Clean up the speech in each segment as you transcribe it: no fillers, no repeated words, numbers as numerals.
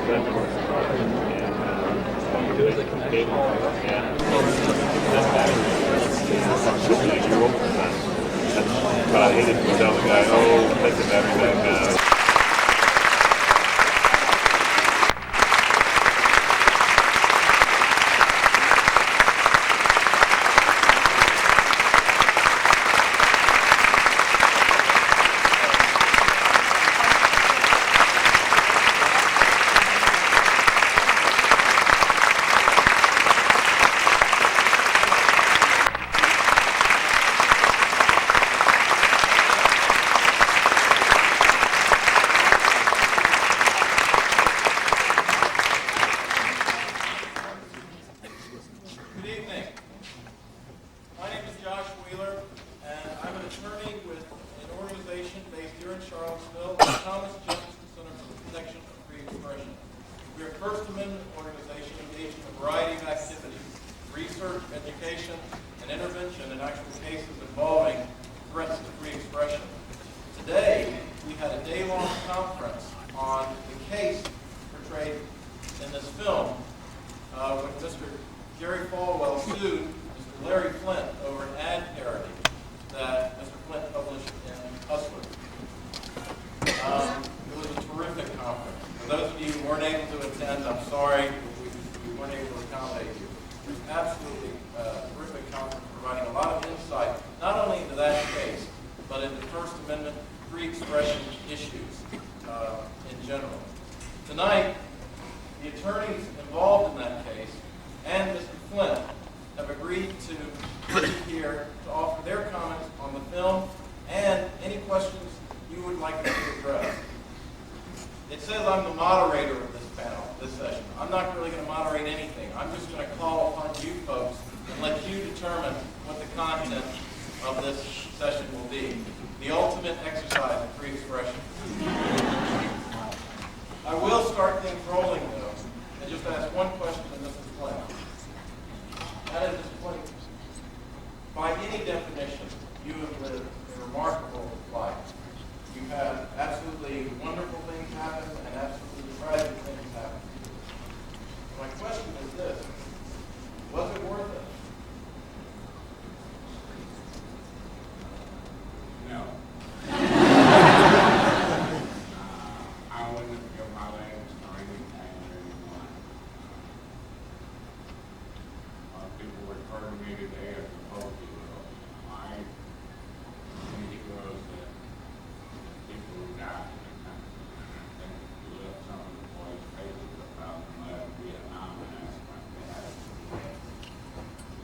But I hated to tell the guy, oh, take the battery back now. Education and intervention in actual cases involving threats to free expression. Today, we had a day-long conference on the case portrayed in this film when Mr. Jerry Falwell sued Mr. Larry Flynt over an ad parody that Mr. Flynt published in Hustler. It was a terrific conference. For those of you who weren't able to attend, I'm sorry we weren't able to accommodate you. It was absolutely a terrific conference, providing a lot of insight, not only into that case, but into First Amendment free expression issues in general. Tonight, the attorneys involved in that case and Mr. Flynt have agreed to be here to offer their comments on the film and any questions you would like me to address. It says I'm the moderator of this panel, this session. I'm not really going to moderate anything. I'm just going to call upon you folks and let you determine what the content of this session will be. The ultimate exercise of free expression. I will start things rolling, though, and just ask one question to Mr. Flynt. That is, Mr. Flynt, by any definition, you have lived a remarkable life. You've had absolutely wonderful things happen and absolutely tragic things happen. My question is this: was it worth it? No. I wouldn't feel my legs or anything anymore. People refer to me today as a folk hero. I am heroes that people who died in the country. I think we left some of the boys' faces about them left Vietnam and asked what they had to do.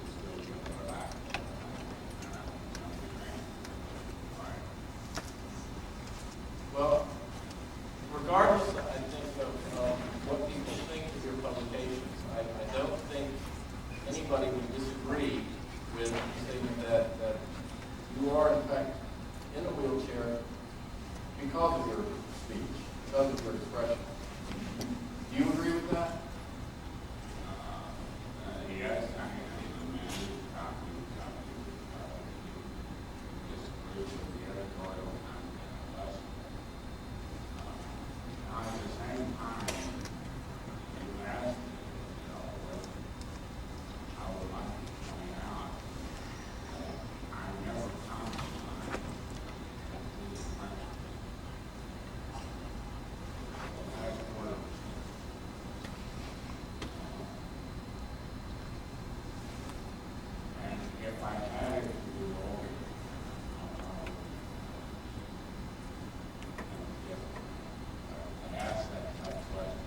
It's still good for life. Well, regardless, I think, of what people think of your publications, I don't think anybody would disagree with the statement that you are, in fact, in a wheelchair because of your speech, because of your expression. Do you agree with that? Yes, I am a man who's copy, disagree with the editorial content of us. Now, at the same time, you asked me, what I would like to point out that I never compromised these principles. That's one of them. And if I had it to do over, I asked that type of question,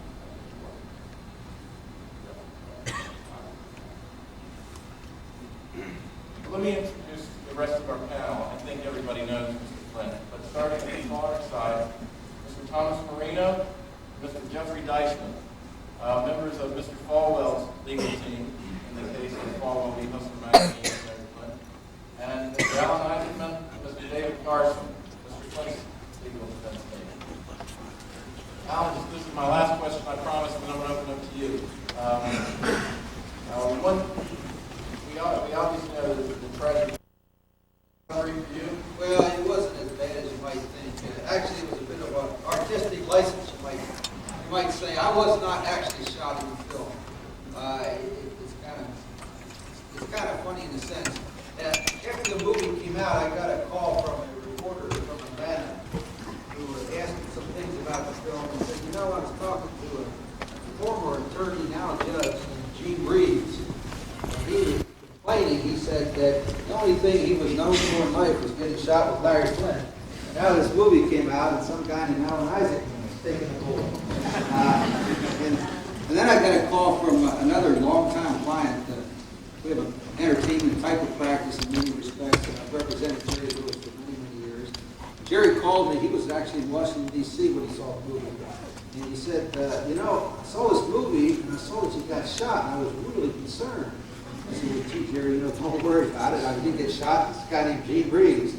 Let me introduce the rest of our panel. I think everybody knows Mr. Flynt, but starting at the far side, Mr. Thomas Marino, Mr. Jeffrey Deisman, members of Mr. Falwell's legal team, in the case of Falwell v. Hustler Magazine, Mr. Flynt, and Mr. Alan Eisenman, and Mr. David Carson, Mr. Flynt's legal defense team. Alan, this is my last question, I promise, and then I'm going to open up to you. We obviously know the tragic story for you. Well, it wasn't as bad as you might think. Actually, it was a bit of an artistic license, you might say. I was not in a sense. After the movie came out, I got a call from a reporter from Atlanta who was asking some things about the film and said, you know, I was talking to a former attorney, now judge, Gene Reeves. And he was complaining, he said that the only thing he was known for in life was getting shot with Larry Flynt. And now this movie came out and some guy named Alan Isaac was taking the bullet. And then I got a call from another longtime client. We have an entertainment type of practice in many respects, and I've represented Jerry Lewis for many, many years. Jerry called me. He was actually in Washington, D.C. when he saw the movie. And he said, you know, I saw this movie, and I saw that you got shot, and I was really concerned. I said, well, gee, Jerry, you know, don't worry about it. I didn't get shot. This guy named Gene Reeves.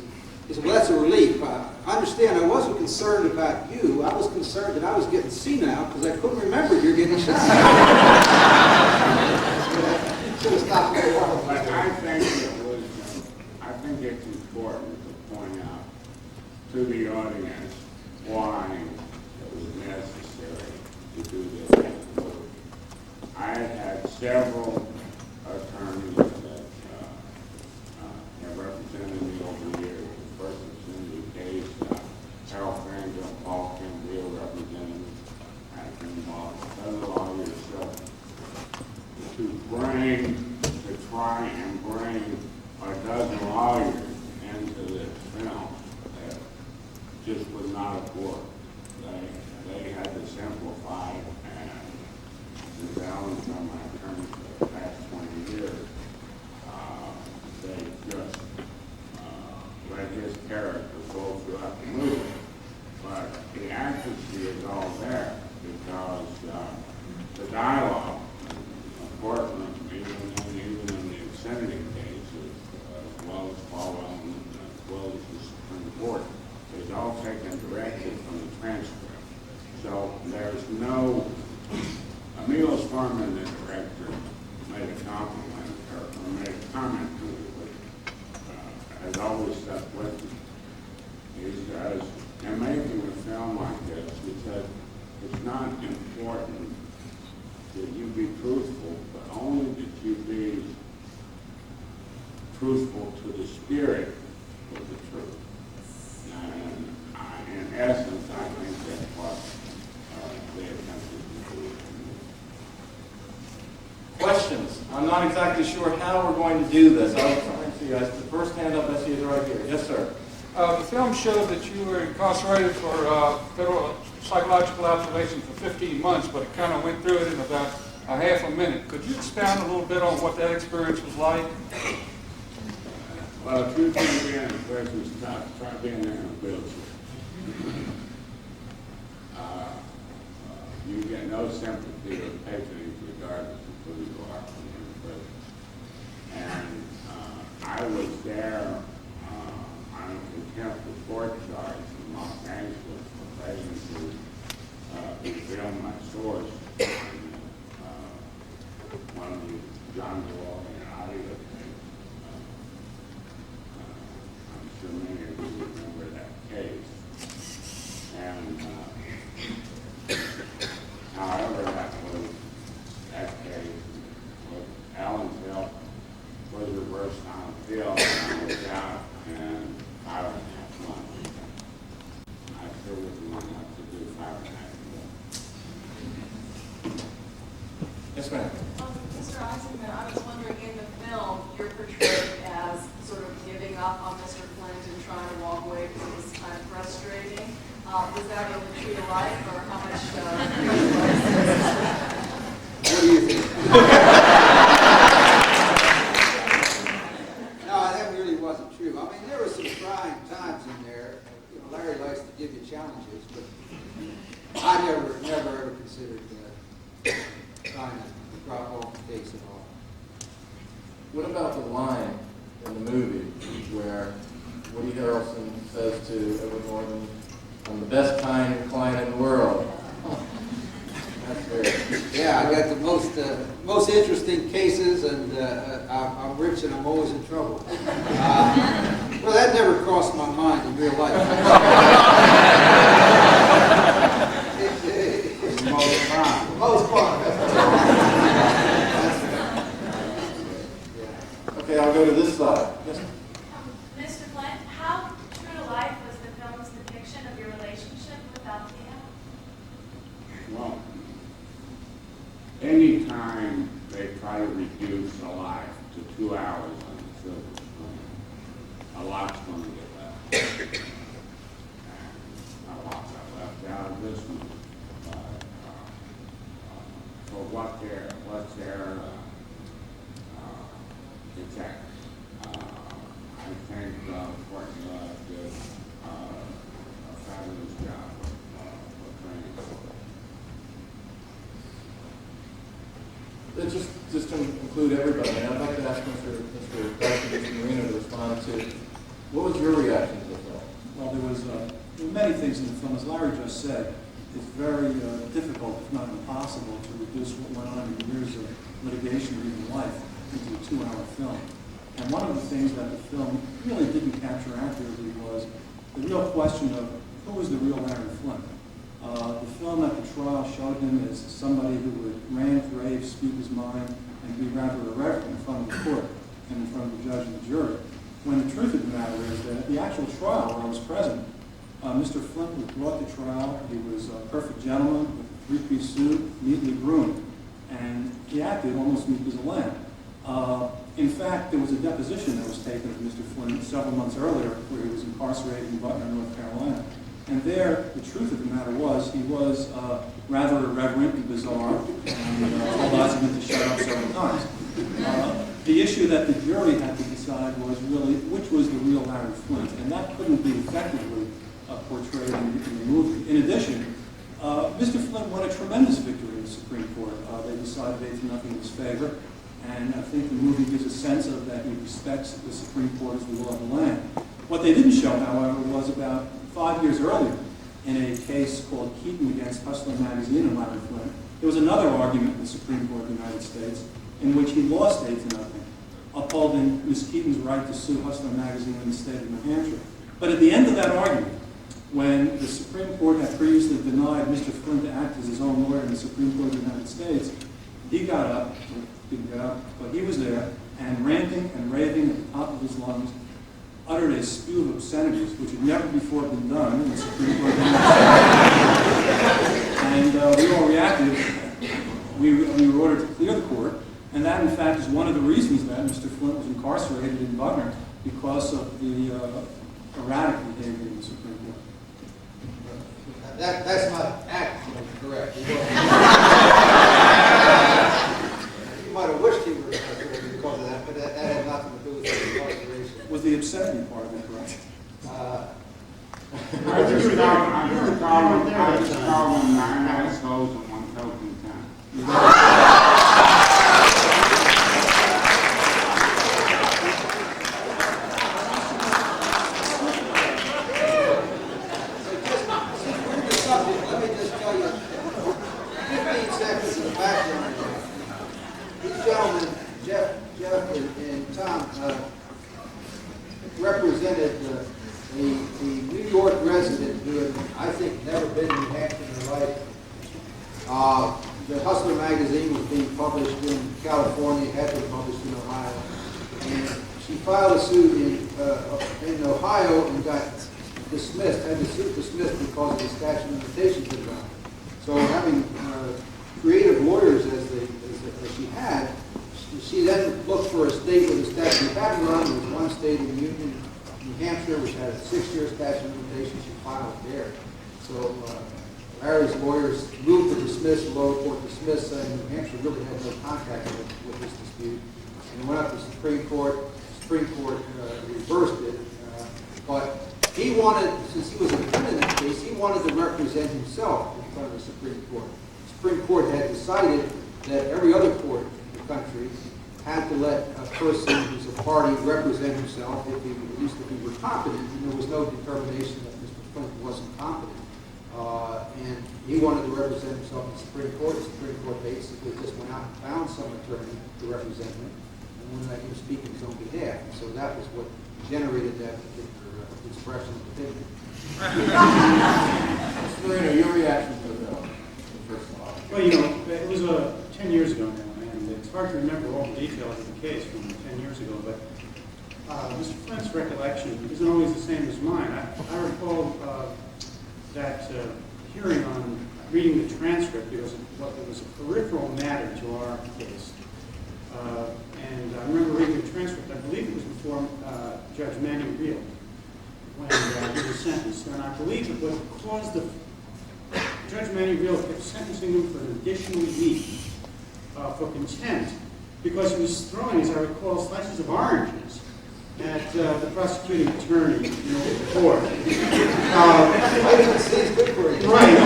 He said, well, that's a relief. I understand. I wasn't concerned about you. I was concerned that I was getting senile because I couldn't remember you're getting shot. Should have stopped very well. But I think it's important to point out to the audience why it was necessary to do this movie. I had several attorneys that have represented me over the years. The first was in the case, Harold Frankel, Paul Campbell represented me. I've been involved with other lawyers. So to try and bring a dozen lawyers into this film that just would not have worked. They had to simplify it, and since Alan's been my attorney for the past 20 years, they just let his character go throughout the movie. But the accuracy is all there because the dialogue, of course, even in the obscenity cases, as well as Paul Allen, as well as the Supreme Court, is all taken directly from the transcript. So there's no, Milos Forman, the director, made a compliment or made a comment to it, which has always stuck with me. He says, in making a film like this, he said, it's not important that you be truthful, but only that you be truthful to the spirit of the truth. And in essence, I think that's what they attempted to do. Questions? I'm not exactly sure how we're going to do this. I'll see you guys. The first hand up I see is right here. Yes, sir. The film showed that you were incarcerated for federal psychological observation for 15 months, but it kind of went through it in about a half a minute. Could you expound a little bit on what that experience was like? Well, if you can be in a prison, try being there in a wheelchair. You get no sympathy or patronage regardless of who you are when you're in prison. And I was there on a contempt of court charge in Los Angeles for failing to reveal my source on one of the John DeWalling audio tapes. I'm sure many of you remember that case. And however, that case, with Alan's help, was reversed on appeal, and I was out in 5.5 months. I sure would want not to do 5.5 months. Yes, ma'am. Mr. Eisenman, I was wondering, in the film, you're portrayed as sort of giving up on Mr. Flynt and trying to walk away because it was kind of frustrating. Was that really true to life, or how much What do you think? No, that really wasn't true. I mean, there were some trying times in there. You know, Larry likes to give you challenges, but I never ever considered trying to drop off the case at all. What about the line in the movie where Woody Harrelson says to Edward Norton, "I'm the best kind of client in the world"? That's very. Yeah, I got the most interesting cases, and I'm rich and I'm always in trouble. Well, that never crossed my mind in real life. It's the most fun. The most fun. Okay, I'll go to try to reduce a life to 2 hours on the silver screen, a lot's going to get left. And a lot got left out of this one. But for what's their intent, I think Fort did a fabulous job of training. Just to include everybody, and I'd like to ask Mr. Marino to respond to, what was your reaction to the film? Well, there were many things in the film. As Larry just said, it's very difficult, if not impossible, to reduce what went on in years of litigation or even life into a 2-hour film. And one of the things that the film really didn't capture accurately was the real question of who was the real Larry Flynt. The film at the trial showed him as somebody who would rant, rave, speak his mind, and be rather irreverent in front of the court and in front of the judge and the jury. When the truth of the matter is that at the actual trial where I was present, Mr. Flynt was brought to trial. He was a perfect gentleman with a 3-piece suit, neatly groomed, and he acted almost meek as a lamb. In fact, there was a deposition that was taken of Mr. Flynt several months earlier where he was incarcerated in Butner, North Carolina. And there, the truth of the matter was, he was rather irreverent and bizarre, and told lots of him to shut up several times. The issue that the jury had to decide was really which was the real Larry Flynt, and that couldn't be effectively portrayed in the movie. In addition, Mr. Flynt won a tremendous victory in the Supreme Court. They decided 8-0 in his favor, and I think the movie gives a sense of that he respects the Supreme Court as the law of the land. What they didn't show, however, was about 5 years earlier, in a case called Keaton against Hustler magazine and Larry Flynt, there was another argument in the Supreme Court of the United States in which he lost 8-0, upholding Ms. Keaton's right to sue Hustler magazine in the state of New Hampshire. But at the end of that argument, when the Supreme Court had previously denied Mr. Flynt to act as his own lawyer in the Supreme Court of the United States, he got up, or didn't get up, but he was there, and ranting and raving at the top of his lungs, uttered a spew of obscenities, which had never before been done in the Supreme Court of the United States. And we all reacted. We were ordered to clear the court, and that, in fact, is one of the reasons that Mr. Flynt was incarcerated in Butner, because of the erratic behavior in the Supreme Court. That's not actually correct. You might have wished he were incarcerated because of that, but that had nothing to do with the incarceration. Was the obscenity part of it correct? I just call them 9 assholes and 1 token time. Let me just tell you 15 seconds of background. These gentlemen, Jeff and Tom, represented the New York resident who had, I think, never been in New Hampshire in their life. The Hustler magazine was being published in California, had been published in Ohio, and she filed a suit in Ohio and got dismissed, had the suit dismissed because of the statute of limitations had run. So having creative lawyers as she had, she then looked for a state where the statute hadn't run. There was one state in the Union, New Hampshire, which had a 6-year statute of limitations. She filed there. So Larry's lawyers moved to dismiss, the lower court dismissed, saying New Hampshire really had no contact with this dispute. And it went up to the Supreme Court. The Supreme Court reversed it. But he wanted, since he was a defendant in that case, he wanted to represent himself in front of the Supreme Court. The Supreme Court had decided that every other court in the country had to let a person who's a party represent himself if he, at least if he were competent, and there was no determination that Mr. Flynt wasn't competent. And he wanted to represent himself in the Supreme Court. The Supreme Court basically just went out and found some attorney to represent him and wouldn't let him speak on his own behalf. And so that was what generated that particular expression of opinion. Mr. Marino, your reaction to the film, first of all? Well, it was 10 years ago now, and it's hard to remember all the details of the case from 10 years ago, but Mr. Flynt's recollection isn't always the same as mine. I recall that hearing on reading the transcript, because it was a peripheral matter to our case. Judge Manny Real when he was sentenced. And I believe that what caused Judge Manny Real kept sentencing him for an additional week for contempt because he was throwing, as I recall, slices of oranges at the prosecuting attorney in the court. I didn't see it's good for you. Right.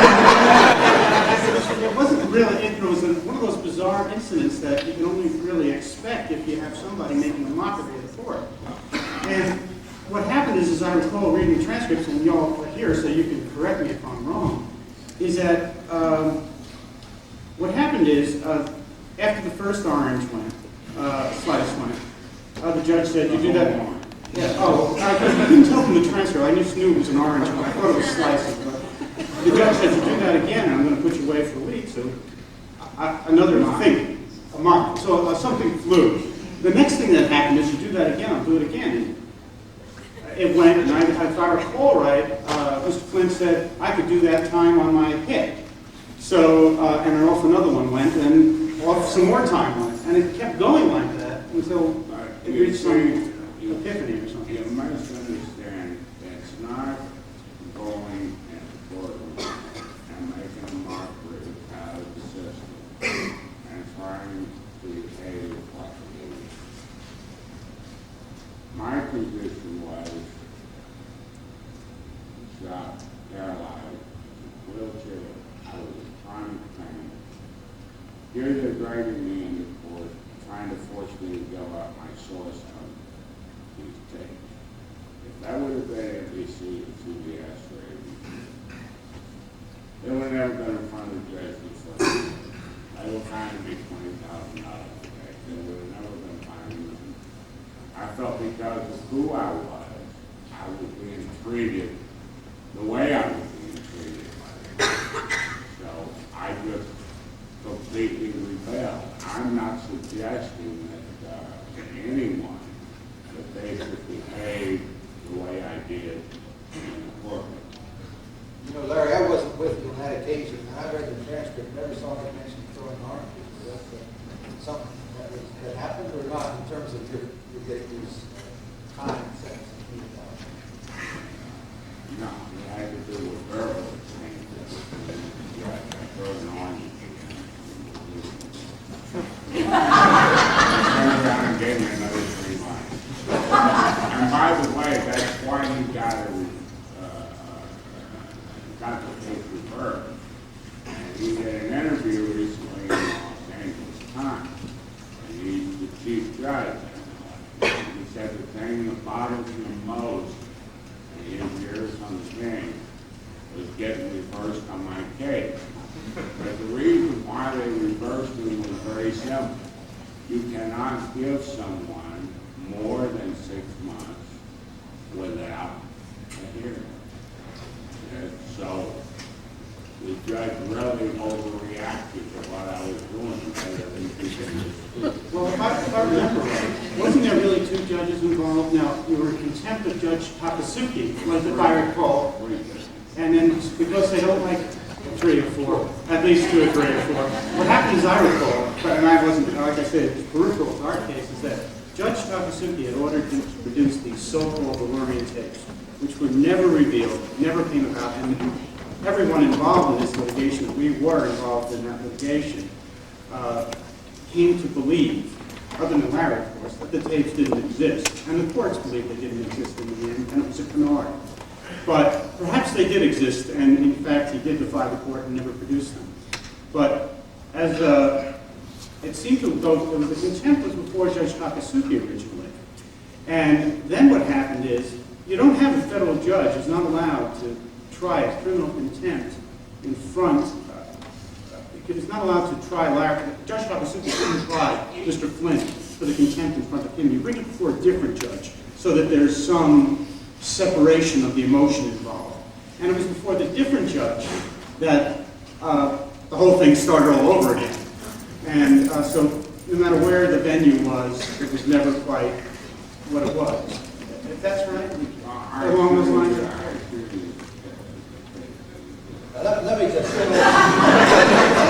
It wasn't really, it was one of those bizarre incidents that you can only really expect if you have somebody making a mockery of the court. And what happened is, as I recall reading the transcripts, and y'all are here so you can correct me if I'm wrong, is that what happened is, after the first orange went, slice went, the judge said, "You do that." Yeah. Oh, I couldn't tell from the transcript. I just knew it was an orange one. I thought it was slices. But the judge said, "You do that again, and I'm going to put you away for a week." So another thing, a month. So something flew. The next thing that happened is, "You do that again, I'll do it again." And it went, and if I recall right, Mr. Flynt said, "I could do that time on my hip." So, and then off another one went, and off some more time went. And it kept going like that until it reached some epiphany or something. You must understand, it's not going in the courtroom and making a mockery out of the system and trying to behave like a idiot. My position was shot, paralyzed, wheelchair, I was in chronic pain. Here they're dragging me into court, trying to force me to go out my source on these tapes. If that would have been NBC or CBS or ABC, they would have never been in front of the judge before. They were finding me $20,000 a day. They would have never been finding me. I felt because of who I was being treated the way I was being treated. So I just completely rebelled. I'm not suggesting that to anyone that they should behave the way I did in the courtroom. You know, Larry, I wasn't with you on that occasion, and I read the transcript, never saw him mention throwing oranges. Was that something that happened or not in terms of your getting these time sentence? No, it had to do with verbal things. Yeah, I throw an orange. Turned around and gave me another 3 months. And by the way, that's why you got the case reversed. And he did an interview recently in Los Angeles Times, and he's the chief judge. He said the thing that bothers him most in his years on the game was getting reversed on my case. But the reason why they reversed him was very simple. You cannot give someone more than 6 months without a hearing. And so the judge really overreacted to what I was doing. Well, if I remember right, wasn't there really 2 judges involved? Now, you were in contempt of Judge Takasugi, was if I recall. And then because they don't like 3 or 4, at least 2 or 3 or 4. What happened, as I recall, and I wasn't, like I said, it's peripheral to our case, is that Judge Takasugi had ordered him to produce these so-called Valerian tapes, which were never revealed, never came about, and everyone involved in this litigation, we were involved in that litigation, came to believe, other than Larry, of course, that the tapes didn't exist. And the courts believed they didn't exist in the end, and it was a canard. But perhaps they did exist, and in fact, he did defy the court and never produced them. But as it seemed to go, the contempt was before Judge Takasugi originally. And then what happened is, you don't have a federal judge who's not allowed to try a criminal contempt in front, he's not allowed to try Larry. Judge Takasugi couldn't try Mr. Flynt for the contempt in front of him. You bring it before a different judge so that there's some separation of the emotion involved. And it was before the different judge that the whole thing started all over again. And so no matter where the venue was, it was never quite what it was. If that's right, along those lines. Let me just say,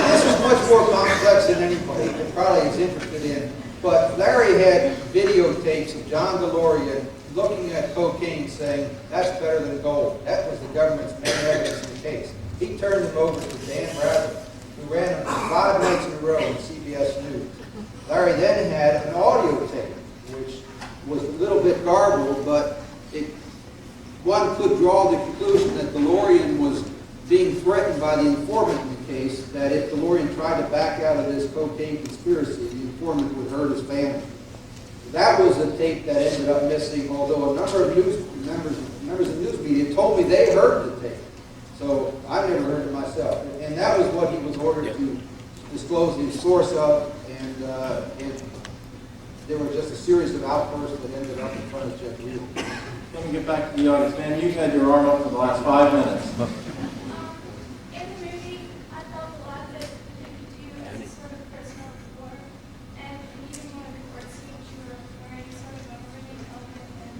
this is much more complex than anybody probably is interested in. But Larry had videotapes of John DeLorean looking at cocaine saying, that's better than gold. That was the government's main evidence in the case. He turned them over to Dan Bradley, who ran them 5 nights in a row on CBS News. Larry then had an audio tape, which was a little bit garbled, but one could draw the conclusion that DeLorean was being threatened by the informant in the case, that if DeLorean tried to back out of this cocaine conspiracy, the informant would hurt his family. That was the tape that ended up missing, although a number of members of the news media told me they heard the tape. So I never heard it myself. And that was what he was ordered to disclose the source of, and there were just a series of outbursts that ended up in front of Jeff Real. Let me get back to the audience. Man, you've had your arm up for the last 5 minutes. In the movie, I felt a lot that you could do as a sort of personal report, and even when the court speech, you were wearing sort of a ringing helmet and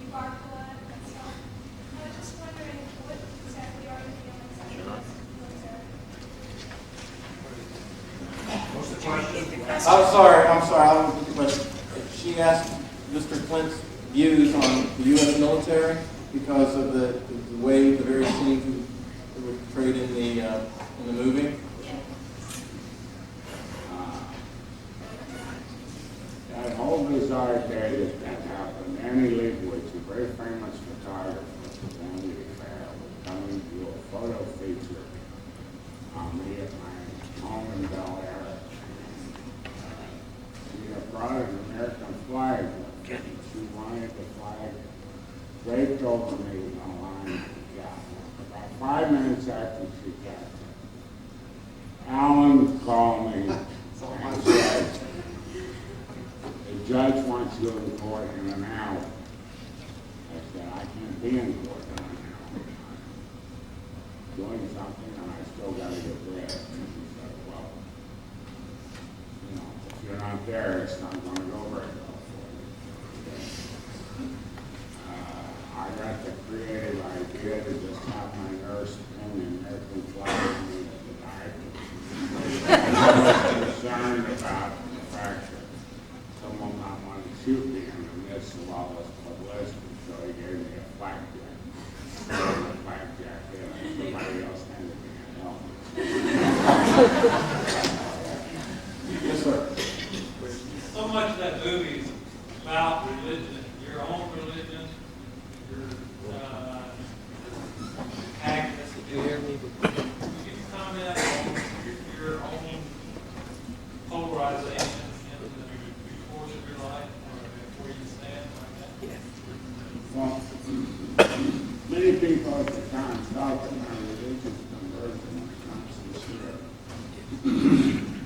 you barked a lot and stuff. I was just wondering, what exactly are the feelings of this military? What's the question? I'm sorry. I don't get the question. She asked Mr. Flint's views on the U.S. military because of the way the various scenes that were portrayed in the movie. That whole bizarre day that happened, Annie Leibovitz, a very famous photographer for Vanity Fair, was coming to do a photo feature on me at my home in Bel Air. She had brought an American flag with her. She wanted the flag draped over me on a line of the Capitol. About 5 minutes after she got there, Alan called me and said, the judge wants you in court in an hour. I said, I can't be in court in an hour. I'm doing something and I still got to get dressed. And he said, well, you know, if you're not there, it's not going to go very well for you. I got the creative idea to just have my nurse pin the American flag on me at the dive. I was concerned about the fact that someone might want to shoot me in the midst of all this publicity, so he gave me a flak jacket. I put the flak jacket in, and somebody else handed me a helmet. Yes, sir. So much of that movie is about religion, your own religion, your activists. Could you comment on your own polarization in the course of your life, or where you stand like that? Well, many people at the time thought that my religious conversion was not sincere,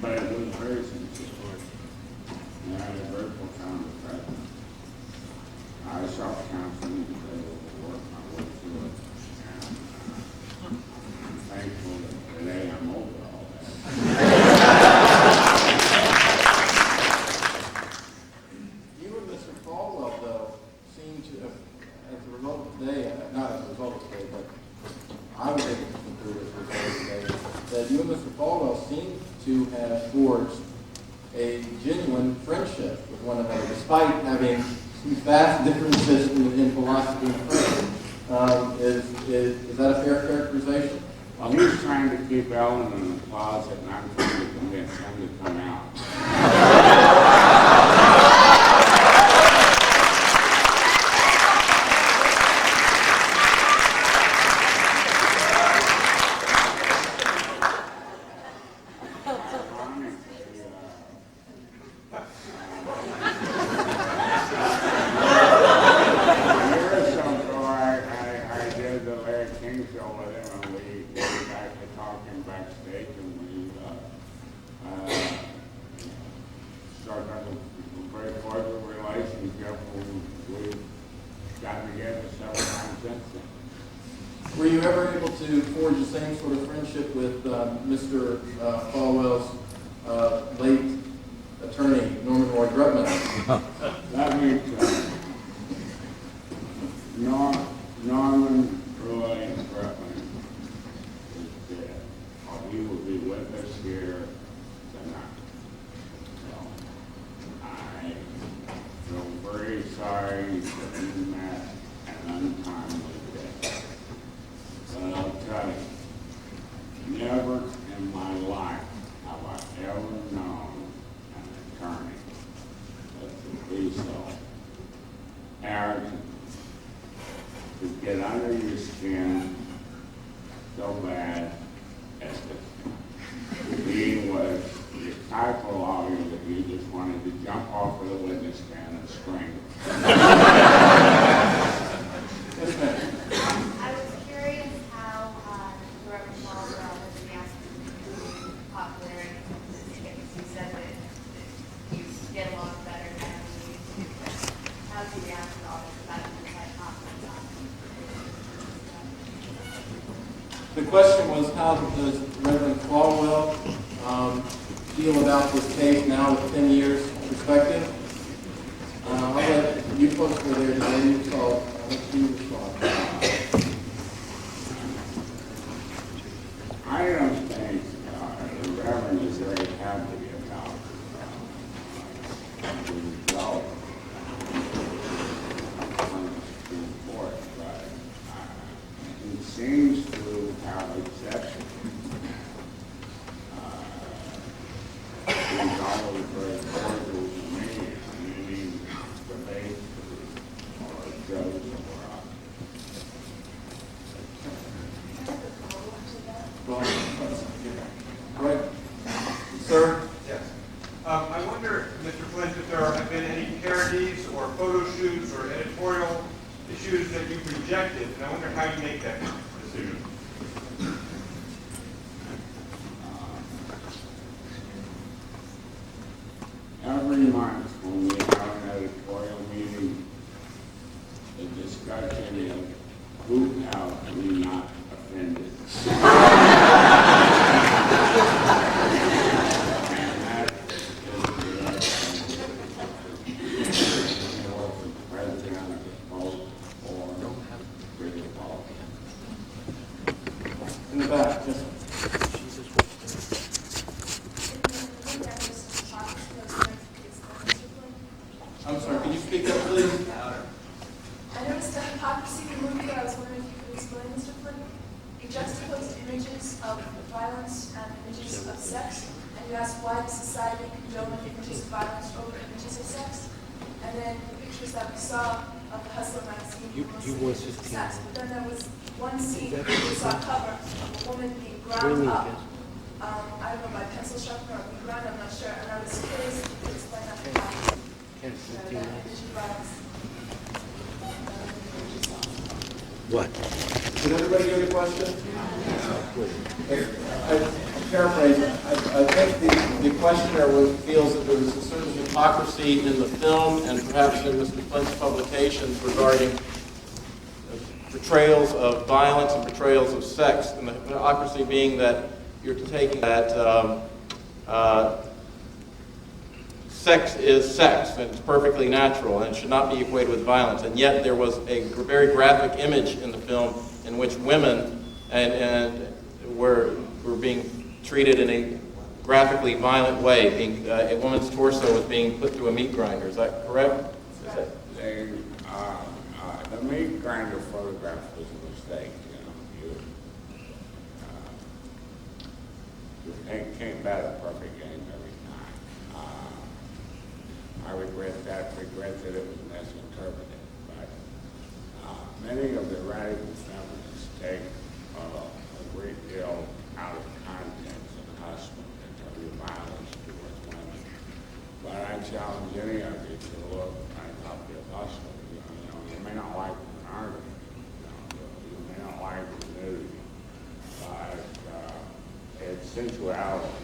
but it was very sincere. And I had a very profound effect. I self-counseling was able to work my way through it, and I'm thankful that today I'm over all that. You and Mr. Falwell, though, seem to have, as a result of today, not as a result of today, but I was able to conclude as a result of today, that you and Mr. Falwell seem to have forged a genuine friendship with one another, despite having some vast differences in philosophy and faith. Is that a fair characterization? Well, he's trying to keep Ellen in the closet, and I'm trying to convince him to come out. Were you ever able to forge the same sort of friendship with Mr. Falwell's late attorney, Norman Roy Grubman? That means Norman Roy Grubman is dead. He will be with us here tonight. So I feel very very sorry that you met an untimely death. But I'll tell you, never in my life have I ever known an attorney that could be so arrogant, to get under your skin so bad as to he was the type of lawyer that you just wanted to jump off of the witness stand and scream. Yes, ma'am. I was curious how your repertoire of the answer popularity. You said that you get along better than you. How do you react to all this about inside conflict? The question was, how does Reverend Caldwell feel about this case now with 10 years perspective? I'll let you folks were there today, so I'll let you respond. I don't think the Reverend is very happy about the result on the Supreme Court, but he seems to have accepted he's always very cordial to me in any debate or judge or Go ahead. Sir? Yes. I wonder, Mr. Flint, if there have been any parodies or photo shoots or editorial issues that you've rejected, and I wonder how you make that decision. every month when we have an editorial meeting, the discussion is who have we not offended? And that is the president vote or Bridget Ball. In the back, yes. I'm sorry, can you speak up, please? I noticed a hypocrisy in the movie that I was wondering if you could explain, Mr. Flynn. You juxtaposed images of violence and images of sex, and you asked why does society condone images of violence over images of sex? And then the pictures that we saw of the Hustler magazine were mostly images of sex. But then there was one scene where we saw a cover of a woman being ground up. I don't know, by pencil sharpener or being ground, I'm not sure. And I was curious if you could explain that hypocrisy. What? Did everybody hear the question? I paraphrase. I think the questioner feels that there was a certain hypocrisy in the film and perhaps in Mr. Flint's publications regarding portrayals of violence and portrayals of sex, and the hypocrisy being that you're taking that sex is sex, and it's perfectly natural, and it should not be equated with violence. And yet there was a very graphic image in the film in which women were being treated in a graphically violent way. A woman's torso was being put through a meat grinder. Is that correct? The meat grinder photograph was a mistake. It came back a perfect game every time. I regret that it was misinterpreted. But many of the radical feminists take a great deal out of context and husband in terms of violence towards women. But I challenge any of you to look at a copy of Hustle. You may not like pornography, you may not like the nudity, but it's sensuality,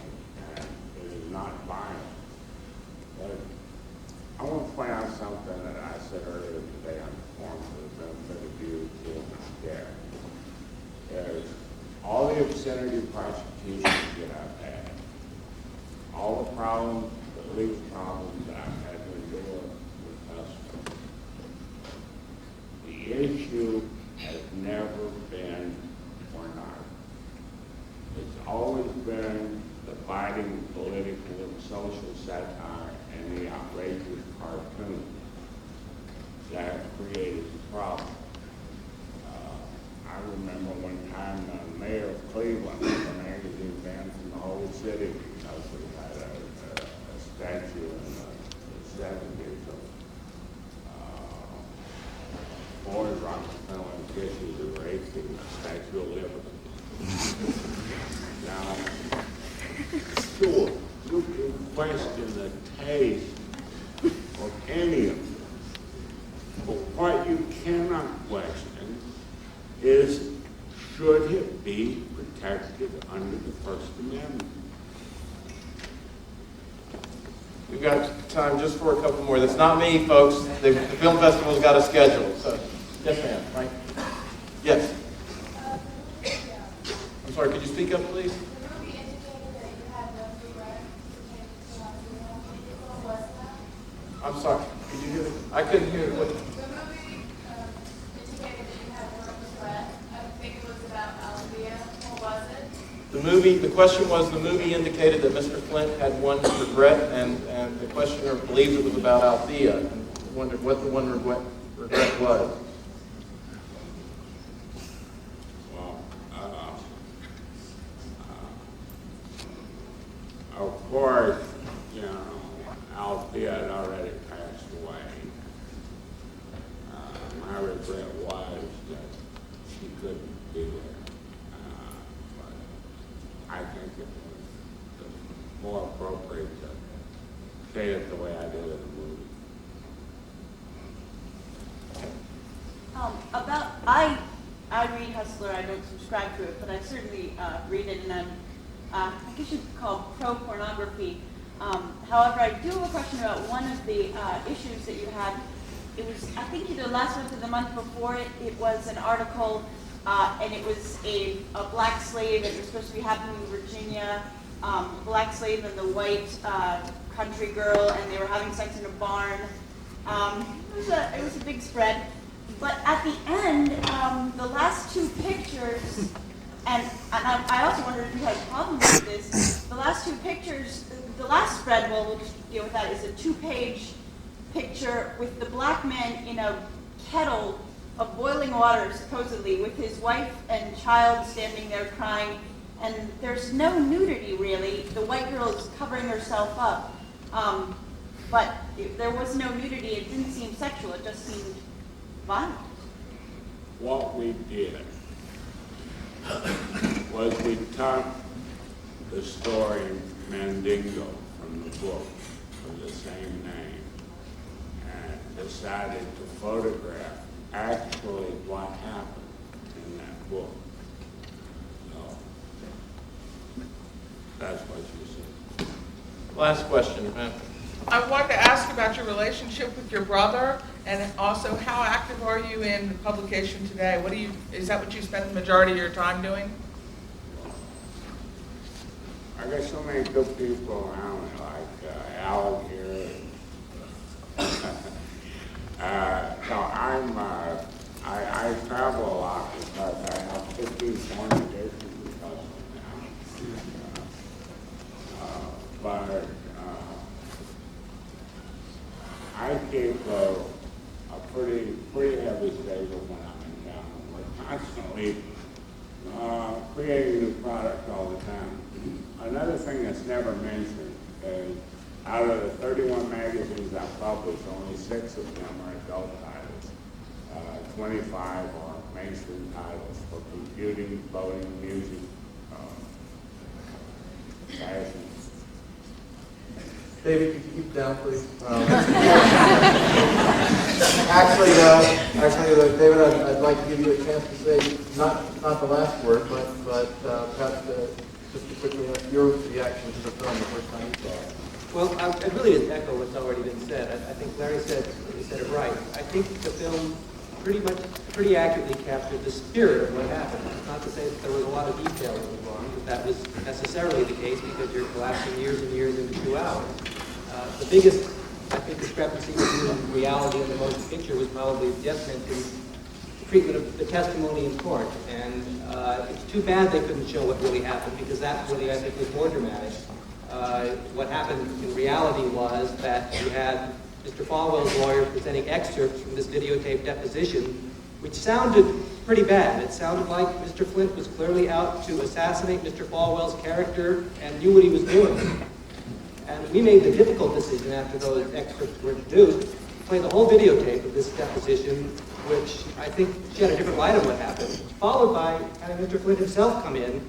and it is not violence. But I want to point out something that I said earlier today on the forum for the benefit of you who are not there. Is all the obscenity prosecutions that I've had, all the problems, the legal problems that I've had to endure with us, the issue has never been pornography. It's always been the biting political and social satire and the outrageous cartoon. any of this. But what you cannot question is, should it be protected under the First Amendment? We've got time just for a couple more. That's not me, folks. The film festival's got a schedule. So, yes, ma'am. Right? Yes. I'm sorry. Could you speak up, please? I'm sorry. Could you hear me? I couldn't hear what. The question was, the movie indicated that Mr. Flynt had one regret, and the questioner believes it was about Althea, and wondered what the one regret was. Well, of course, you know, Althea had already passed away. My regret was that she couldn't be there. I think it was more appropriate to say it the way I did in the movie. I read Hustler. I don't subscribe to it, but I certainly read it, and I guess you'd call pro-pornography. However, I do have a question about one of the issues that you had. It was, I think, either last month or the month before it. It was an article. And it was a black slave, and it was supposed to be happening in Virginia, black slave and the white country girl, and they were having sex in a barn. It was a big spread. But at the end, the last two pictures, and I also wondered if you had a problem with this, the last two pictures, the last spread, well, we'll just deal with that, is a 2-page picture with the black man in a kettle of boiling water, supposedly, with his wife and child standing there crying, and there's no nudity, really. The white girl is covering herself up, but there was no nudity. It didn't seem sexual. It just seemed violent. What we did was we took the story Mandingo from the book of the same name and decided to photograph actually what happened in that book. So, that's what you said. Last question, ma'am. I wanted to ask about your relationship with your brother, and also how active are you in publication today? Is that what you spend the majority of your time doing? I got so many good people around me, like Alan here. So I travel a lot because I have 15 foreign editions because of now. But I keep a pretty heavy schedule when I'm in town. We're constantly creating new products all the time. Another thing that's never mentioned is out of the 31 magazines I publish, only 6 of them are adult titles. 25 are mainstream titles for computing, boating, music, fashion. David, could you keep down, please? Actually, David, I'd like to give you a chance to say not the last word, but perhaps just quickly your reaction to the film the first time you saw it. Well, I really just echo what's already been said. I think Larry said it right. I think the film pretty accurately captured the spirit of what happened. It's not to say that there was a lot of detail that was wrong, but that was necessarily the case because you're collapsing years and years into 2 hours. The biggest, I think, discrepancy between reality and the motion picture was probably, as Jeff mentioned, the treatment of the testimony in court. And it's too bad they couldn't show what really happened because that really, I think, was more dramatic. What happened in reality was that you had Mr. Falwell's lawyer presenting excerpts from this videotaped deposition, which sounded pretty bad. It sounded like Mr. Flynt was clearly out to assassinate Mr. Falwell's character and knew what he was doing. And we made the difficult decision after those excerpts were produced to play the whole videotape of this deposition, which I think shed a different light on what happened, followed by having Mr. Flynt himself come in.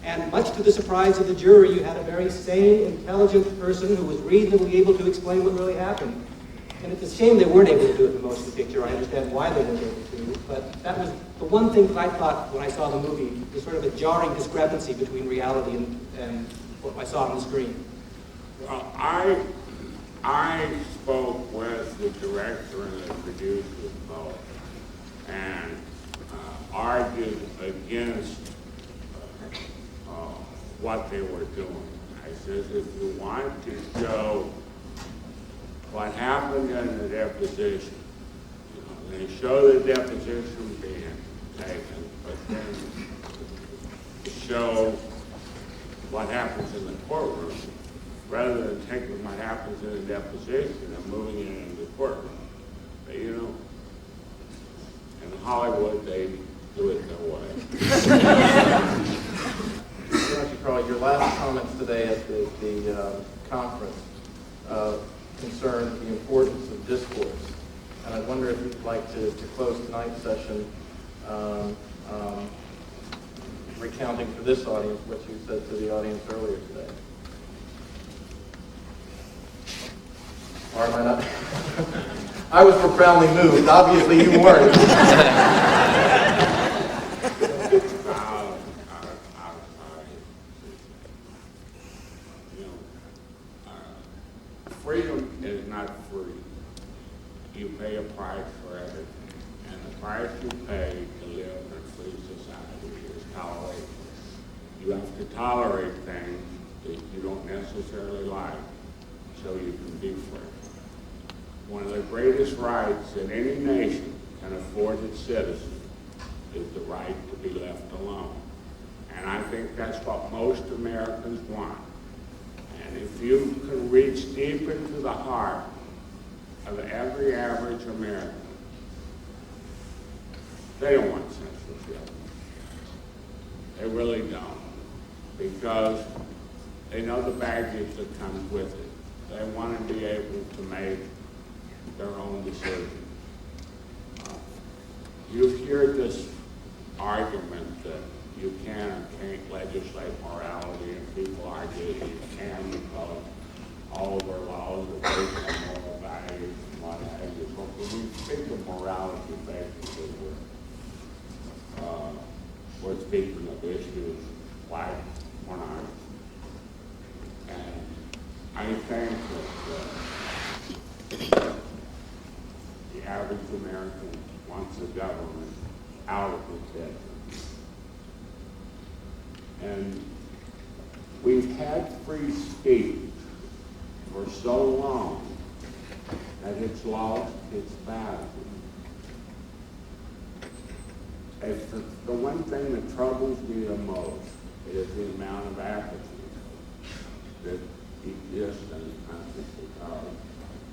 And much to the surprise of the jury, you had a very sane, intelligent person who was reasonably able to explain what really happened. And it's a shame they weren't able to do it in the motion picture. I understand why they weren't able to, but that was the one thing that I thought when I saw the movie was sort of a jarring discrepancy between reality and what I saw on the screen. Well, I spoke with the director and the producers both, and argued against what they were doing. I said, if you want to show what happened in the deposition, they show the deposition being taken, but then show what happens in the courtroom, rather than taking what happens in the deposition and moving it into the courtroom. But, you know, in Hollywood, they do it their way. Carl, your last comments today at the conference concerned the importance of discourse. And I wonder if you'd like to close tonight's session recounting for this audience what you said to the audience earlier today. Or am I not? I was profoundly moved. Obviously, you weren't. Freedom is not free. You pay a price for it, and the price you pay to live in a free society is toleration. You have to tolerate things that you don't necessarily like so you can be free. One of the greatest rights that any nation can afford its citizens is the right to be left alone. And I think that's what most Americans want. And if you can reach deep into the heart of every average American, they don't want censorship. They really don't. Because they know the baggage that comes with it. They want to be able to make their own decisions. You hear this argument that you can or can't legislate morality, and people argue that you can because all of our laws are based on moral values and what have you. But when we speak of morality, basically, we're speaking of issues like pornography. And I think that the average American wants the government out of its head. And we've had free speech for so long that it's lost its value. It's the one thing that troubles me the most is the amount of apathy that exists in the country because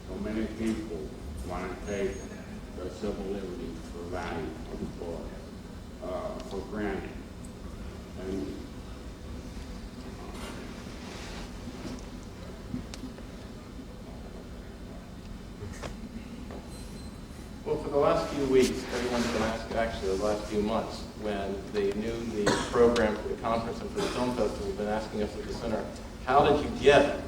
so many people want to take their civil liberties for granted. And well, for the last few weeks, everyone's been asking, actually the last few months, when they knew the program for the conference and for the film festival, have been asking us at the center, how did you get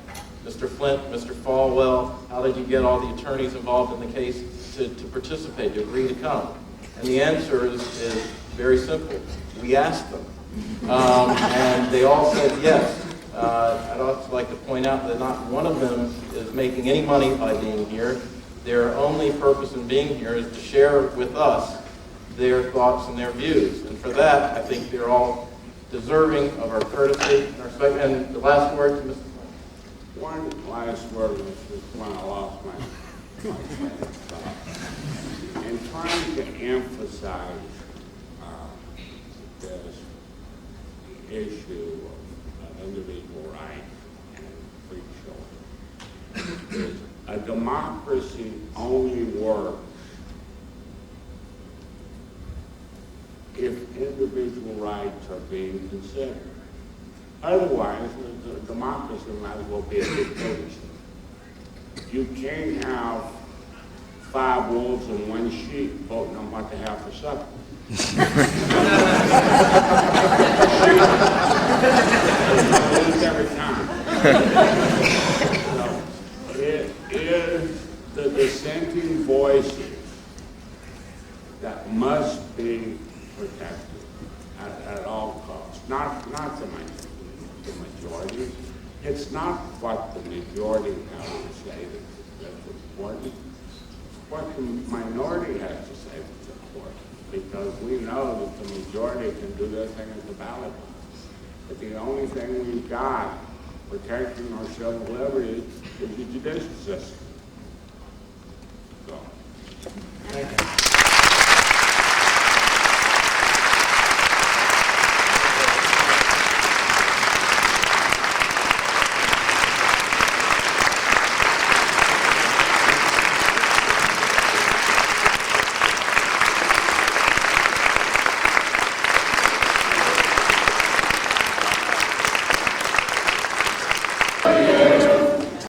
Mr. Flynt, Mr. Falwell, how did you get all the attorneys involved in the case to participate, to agree to come? And the answer is very simple. We asked them. And they all said yes. I'd also like to point out that not one of them is making any money by being here. Their only purpose in being here is to share with us their thoughts and their views. And for that, I think they're all deserving of our courtesy and respect. And the last word to Mr. Flynt. One last word was when I lost my train of thought. In trying to emphasize this issue of individual rights and free choice, a democracy only works if individual rights are being considered. Otherwise, the democracy might as well be a dictatorship. You can't have 5 wolves and 1 sheep voting on what to have for supper. Lose every time. So it is the descent voices that must be protected at all costs, not the majority. It's not what the majority has to say that's important. What the minority has to say that's important, because we know that the majority can do their thing at the ballot box. But the only thing we've got protecting our civil liberties is the judicial system.